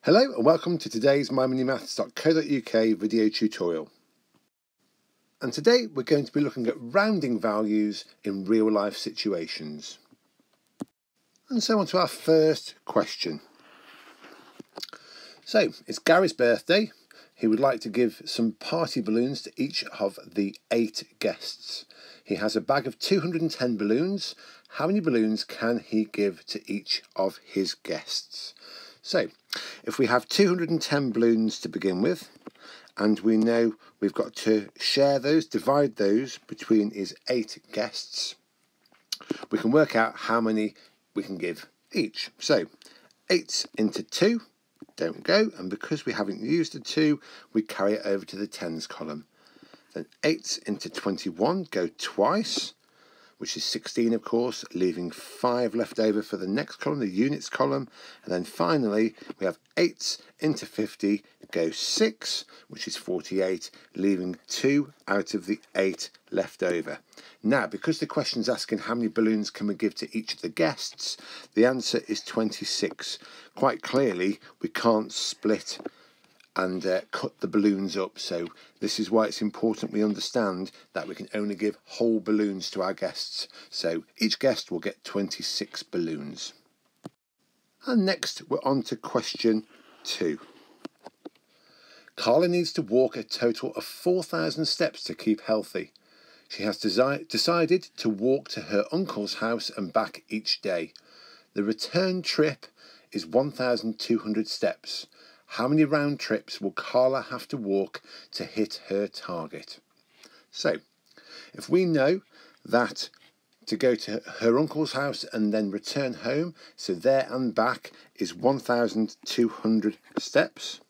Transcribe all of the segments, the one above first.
Hello and welcome to today's myminimaths.co.uk video tutorial. And today we're going to be looking at rounding values in real life situations. And so on to our first question. So it's Gary's birthday. He would like to give some party balloons to each of the 8 guests. He has a bag of 210 balloons. How many balloons can he give to each of his guests? So, if we have 210 balloons to begin with, and we know we've got to share those, divide those between his 8 guests, we can work out how many we can give each. So, 8 into 2 don't go, and because we haven't used the 2, we carry it over to the tens column. Then 8 into 21 go twice, which is 16 of course, leaving 5 left over for the next column, the units column. And then finally we have 8 into 50 go 6, which is 48, leaving 2 out of the 8 left over. Now, because the question's asking how many balloons can we give to each of the guests, the answer is 26. Quite clearly we can't split and cut the balloons up, so this is why it's important we understand that we can only give whole balloons to our guests. So each guest will get 26 balloons. And next we're on to question 2. Carla needs to walk a total of 4,000 steps to keep healthy. She has decided to walk to her uncle's house and back each day. The return trip is 1,200 steps. How many round trips will Carla have to walk to hit her target? So, if we know that to go to her uncle's house and then return home, so there and back is 1,200 steps.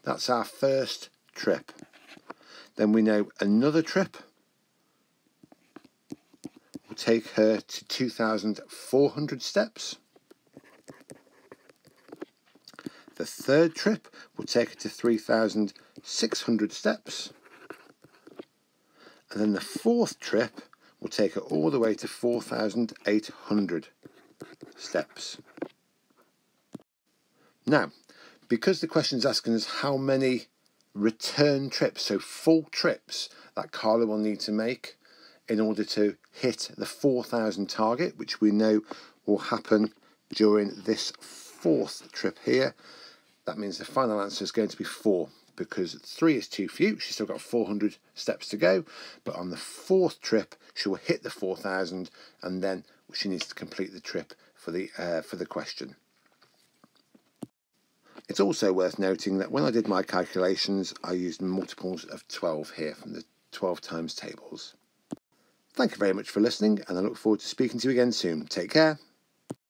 That's our first trip. Then we know another trip will take her to 2,400 steps. The third trip will take her to 3,600 steps. And then the fourth trip will take her all the way to 4,800 steps. Now, because the question is asking us how many return trips, so full trips, that Carla will need to make in order to hit the 4,000 target, which we know will happen during this fourth trip here, that means the final answer is going to be 4, because 3 is too few. She's still got 400 steps to go, but on the fourth trip she will hit the 4,000, and then she needs to complete the trip for the question. It's also worth noting that when I did my calculations, I used multiples of 12 here from the 12 times tables. Thank you very much for listening, and I look forward to speaking to you again soon. Take care.